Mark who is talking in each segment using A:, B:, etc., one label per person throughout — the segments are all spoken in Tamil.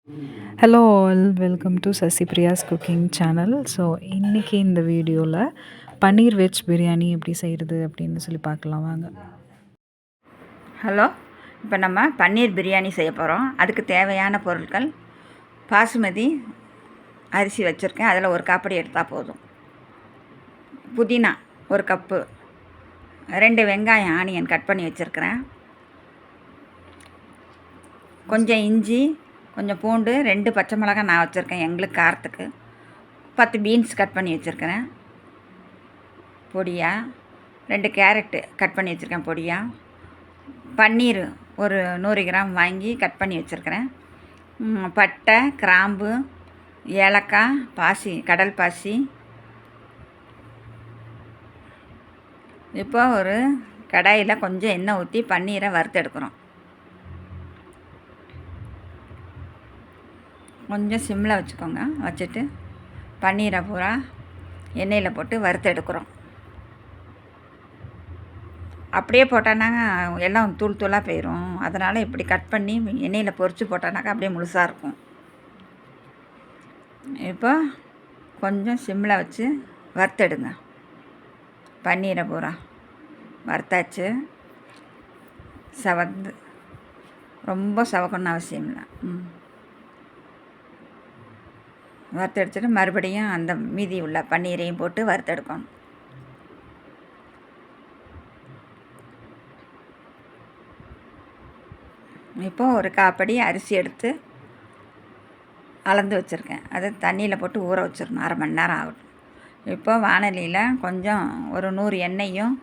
A: Hello all, welcome to Sasi Priya's cooking channel. So இன்றைக்கி இந்த வீடியோவில் பன்னீர் வெஜ் பிரியாணி எப்படி செய்கிறது அப்படின்னு சொல்லி பார்க்கலாம் வாங்க.
B: ஹலோ, இப்போ நம்ம பன்னீர் பிரியாணி செய்ய போகிறோம். அதுக்கு தேவையான பொருட்கள்: பாசுமதி அரிசி வச்சுருக்கேன், அதில் ஒரு காப்படி எடுத்தால் போதும். புதினா 1 கப்பு, 2 வெங்காயம் ஆனியன் கட் பண்ணி வச்சுருக்கிறேன், கொஞ்சம் இஞ்சி, கொஞ்சம் பூண்டு, 2 பச்சை மிளகாய் நான் வச்சுருக்கேன் எங்களுக்கு காரத்துக்கு, 10 பீன்ஸ் கட் பண்ணி வச்சுருக்கிறேன் பொடியாக, 2 கேரட்டு கட் பண்ணி வச்சுருக்கேன் பொடியாக, பன்னீர் ஒரு 100 கிராம் வாங்கி கட் பண்ணி வச்சுருக்கிறேன், பட்டை, கிராம்பு, ஏலக்காய், பாசி, கடல் பாசி. இப்போ ஒரு கடாயில் கொஞ்சம் எண்ணெய் ஊற்றி பன்னீரை வறுத்தெடுக்கிறோம். கொஞ்சம் சிம்மில் வச்சுக்கோங்க. வச்சுட்டு பன்னீரை பூரா எண்ணெயில் போட்டு வறுத்து எடுக்கிறோம். அப்படியே போட்டோன்னா எல்லாம் தூள் தூளாக போயிடும். அதனால் இப்படி கட் பண்ணி எண்ணெயில் பொரித்து போட்டோன்னாக்கா அப்படியே முழுசாக இருக்கும். இப்போ கொஞ்சம் சிம்மில் வச்சு வறுத்தெடுங்க. பன்னீரை பூரா வறுத்தாச்சு. ரொம்ப சவக்கணும்னு அவசியம் இல்லை. வறுத்தெடுத்துட்டு மறுபடியும் அந்த மீதி உள்ள பன்னீரையும் போட்டு வறுத்தெடுக்கணும். இப்போது ஒரு காப்படி அரிசி எடுத்து அளந்து வச்சுருக்கேன். அதை தண்ணியில் போட்டு ஊற வச்சிடணும், 1/2 மணி நேரம் ஆகட்டும். இப்போ வானலியில் கொஞ்சம் ஒரு 100 எண்ணெயும்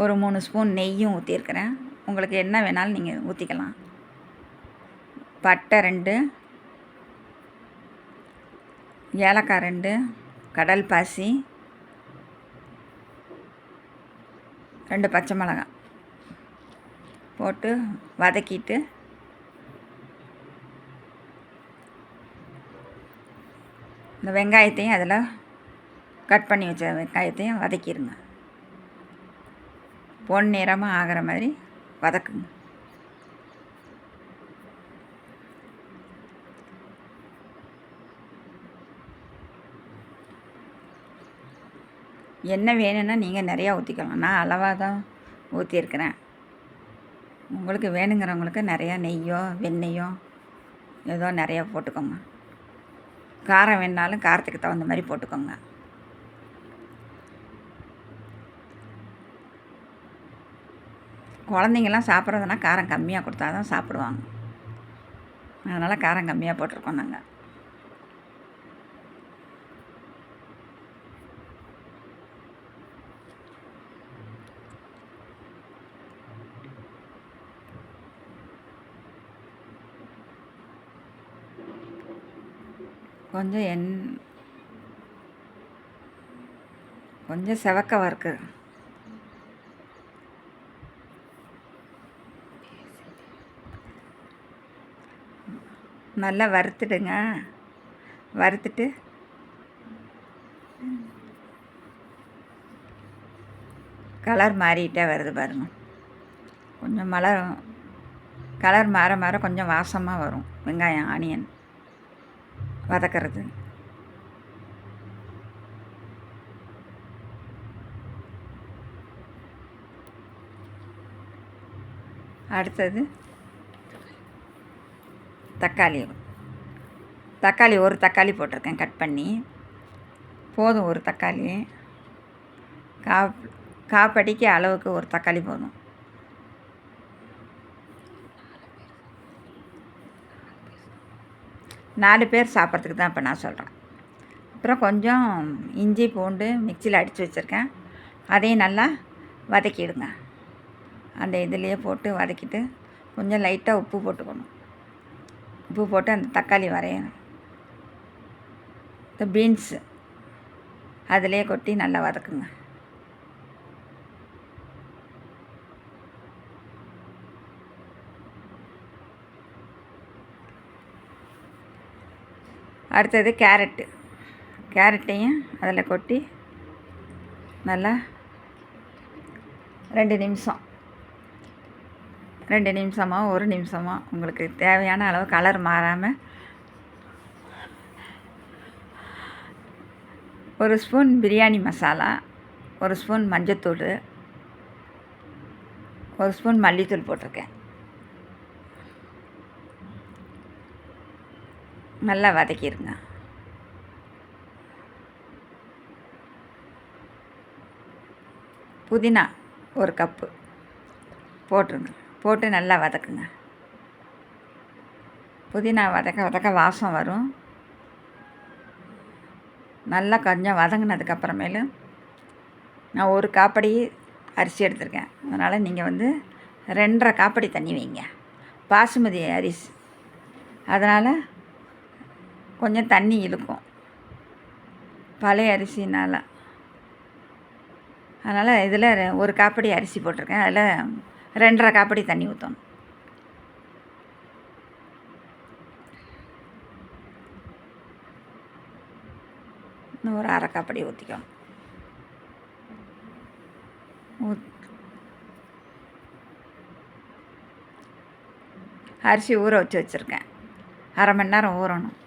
B: ஒரு 3 ஸ்பூன் நெய்யும் ஊற்றிருக்கிறேன். உங்களுக்கு என்ன வேணாலும் நீங்கள் ஊற்றிக்கலாம். பட்டை 2, ஏலக்காய் 2, கடல் பாசி, 2 பச்சை மிளகாய் போட்டு வதக்கிட்டு இந்த வெங்காயத்தையும் அதில் கட் பண்ணி வச்ச வெங்காயத்தையும் வதக்கிடுங்க. பொன்னிறமாக ஆகிற மாதிரி வதக்குங்க. எண்ணெய் வேணும்னா நீங்கள் நிறையா ஊற்றிக்கலாம். நான் அளவாக தான் ஊற்றிருக்கிறேன். உங்களுக்கு வேணுங்கிறவங்களுக்கு நிறையா நெய்யோ வெண்ணெய்யோ ஏதோ நிறையா போட்டுக்கோங்க. காரம் வேணுனாலும் காரத்துக்கு தகுந்த மாதிரி போட்டுக்கோங்க. குழந்தைங்கள்லாம் சாப்பிட்றதுனா காரம் கம்மியாக கொடுத்தா தான் சாப்பிடுவாங்க. அதனால் காரம் கம்மியாக போட்டிருக்கோம் நாங்கள். கொஞ்சம் செவக்க வறுக்கு. நல்லா வறுத்துடுங்க. வறுத்துட்டு கலர் மாறிட்டே வருது பாருங்க. கொஞ்சம் கலர் மாற மாற கொஞ்சம் வாசமாக வரும் வெங்காயம் ஆனியன் வதக்கிறது. அடுத்தது தக்காளி ஒரு தக்காளி போட்டிருக்கேன் கட் பண்ணி. போதும் ஒரு தக்காளி. காப்படிக்கு அளவுக்கு ஒரு தக்காளி போதும். நாலு பேர் சாப்பிட்றதுக்கு தான் இப்போ நான் சொல்கிறேன். அப்புறம் கொஞ்சம் இஞ்சி பூண்டு மிக்சியில் அடித்து வச்சுருக்கேன், அதையும் நல்லா வதக்கிடுங்க. அந்த இதிலையே போட்டு வதக்கிட்டு கொஞ்சம் லைட்டாக உப்பு போட்டுக்கணும். உப்பு போட்டு அந்த தக்காளி வரையணும். இந்த பீன்ஸு அதிலே கொட்டி நல்லா வதக்குங்க. அடுத்தது கேரட்டையும் அதில் கொட்டி நல்லா 2 நிமிஷம் 2 நிமிஷமோ 1 நிமிஷமோ உங்களுக்கு தேவையான அளவு கலர் மாறாமல் 1 ஸ்பூன் பிரியாணி மசாலா, 1 ஸ்பூன் மஞ்சத்தூள், 1 ஸ்பூன் மல்லித்தூள் போட்டிருக்கேன். நல்லா வதக்கிடுங்க. புதினா 1 கப்பு போட்டுருங்க. போட்டு நல்லா வதக்குங்க. புதினா வதக்க வாசம் வரும். நல்லா கொஞ்சம் வதங்கினதுக்கப்புறமேலு நான் 1 காப்படி அரிசி எடுத்திருக்கேன். அதனால் நீங்கள் 2.5 காப்படி தண்ணி வைங்க. பாசுமதி அரிசி, அதனால் கொஞ்சம் தண்ணி இழுக்கும் பழைய அரிசினால். அதனால் இதில் 1 காப்படி அரிசி போட்டிருக்கேன். அதில் 2.5 காப்படி தண்ணி ஊற்றணும். இன்னும் ஒரு 1/2 காப்படி ஊற்றிக்கணும். அரிசி ஊற வச்சுருக்கேன். 1/2 மணி நேரம் ஊறணும்.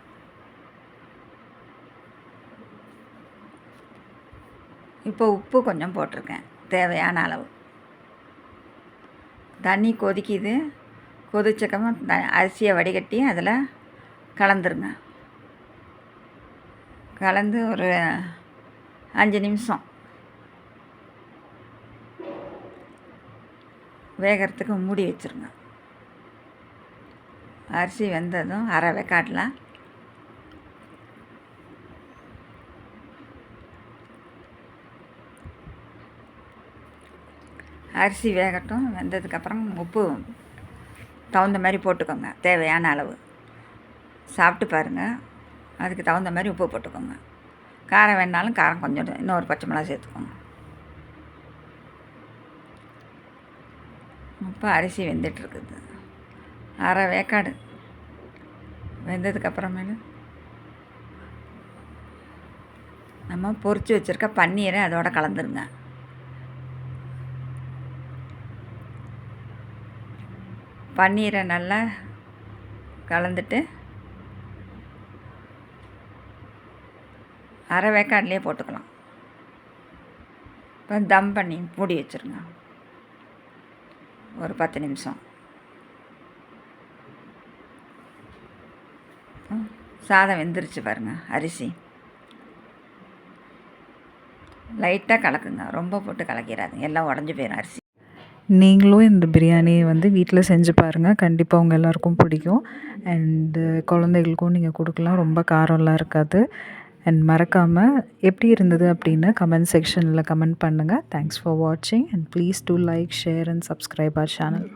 B: இப்போ உப்பு கொஞ்சம் போட்டிருக்கேன், தேவையான அளவு. தண்ணி கொதிக்குது. கொதிச்சக்கப்புறம் அரிசியை வடிகட்டி அதில் கலந்துருங்க. கலந்து ஒரு 5 நிமிஷம் வேகிறதுக்கு மூடி வச்சுருங்க. அரிசி வெந்ததும் 1/2 வேக்காட்டில் அரிசி வேகட்டும். வெந்ததுக்கப்புறம் உப்பு தகுந்த மாதிரி போட்டுக்கோங்க, தேவையான அளவு. சாப்பிட்டு பாருங்கள், அதுக்கு தகுந்த மாதிரி உப்பு போட்டுக்கோங்க. காரம் வேணாலும் காரம் கொஞ்சம் இன்னொரு பச்சை மிளகா சேர்த்துக்கோங்க. இப்போ அரிசி வெந்துட்டுருக்குது. 1/2 வேக்காடு வெந்ததுக்கப்புறமேலு நம்ம பொரித்து வச்சுருக்க பன்னீரை அதோட கலந்துருங்க. பன்னீரை நல்லா கலந்துட்டு 1/2 வேக்காட்லேயே போட்டுக்கலாம். இப்போ தம் பண்ணி மூடி வச்சுருங்க ஒரு 10 நிமிஷம். சாதம் வெந்துருச்சு பாருங்கள். அரிசி லைட்டாக கலக்குங்க, ரொம்ப போட்டு கலக்கிறாதுங்க, எல்லாம் உடஞ்சி போயிடும் அரிசி.
A: நீங்களும் இந்த பிரியாணியை வீட்டில் செஞ்சு பாருங்கள். கண்டிப்பாக உங்கள் எல்லாருக்கும் பிடிக்கும். அண்டு குழந்தைகளுக்கும் நீங்கள் கொடுக்கலாம். ரொம்ப காரம்லாம் இருக்காது. அண்ட் மறக்காமல் எப்படி இருந்தது அப்படின்னு கமெண்ட் செக்ஷனில் கமெண்ட் பண்ணுங்கள். தேங்க்ஸ் ஃபார் வாட்சிங் and please do like, share and subscribe our channel.